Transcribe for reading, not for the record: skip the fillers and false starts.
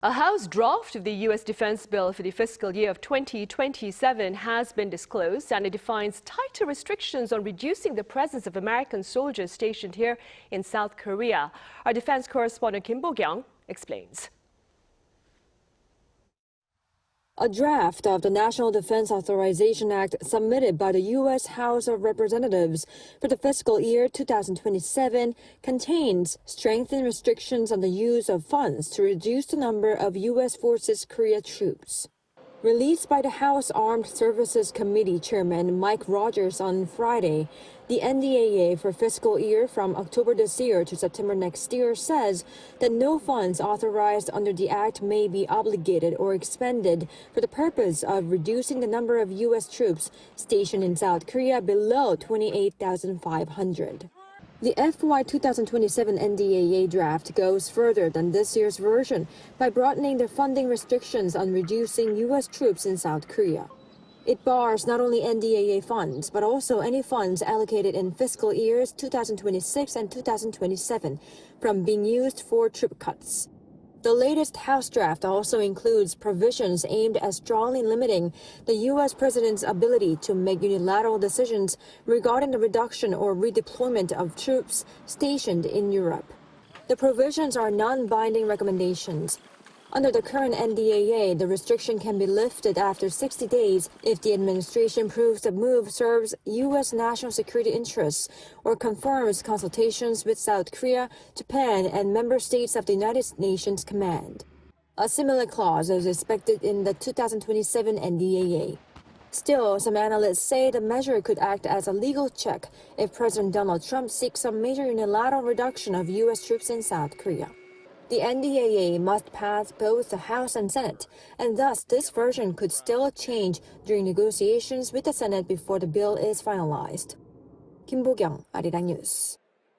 A House draft of the U.S. defense bill for the fiscal year of 2027 has been disclosed, and it defines tighter restrictions on reducing the presence of American soldiers stationed here in South Korea. Our defense correspondent Kim Bo-kyoung explains. A draft of the National Defense Authorization Act submitted by the U.S. House of Representatives for the fiscal year 2027 contains strengthened restrictions on the use of funds to reduce the number of U.S. Forces Korea troops. Released by the House Armed Services Committee Chairman Mike Rogers on Friday, the NDAA for fiscal year from October this year to September next year says that no funds authorized under the Act may be obligated or expended for the purpose of reducing the number of U.S. troops stationed in South Korea below 28,500. The FY 2027 NDAA draft goes further than this year's version by broadening the funding restrictions on reducing U.S. troops in South Korea. It bars not only NDAA funds, but also any funds allocated in fiscal years 2026 and 2027 from being used for troop cuts. The latest House draft also includes provisions aimed at strongly limiting the U.S. president's ability to make unilateral decisions regarding the reduction or redeployment of troops stationed in Europe. The provisions are non-binding recommendations. Under the current NDAA, the restriction can be lifted after 60 days if the administration proves the move serves U.S. national security interests or confirms consultations with South Korea, Japan, and member states of the United Nations Command. A similar clause is expected in the 2027 NDAA. Still, some analysts say the measure could act as a legal check if President Donald Trump seeks a major unilateral reduction of U.S. troops in South Korea. The NDAA must pass both the House and Senate, and thus this version could still change during negotiations with the Senate before the bill is finalized. Kim Bo-kyoung, 아리랑뉴스.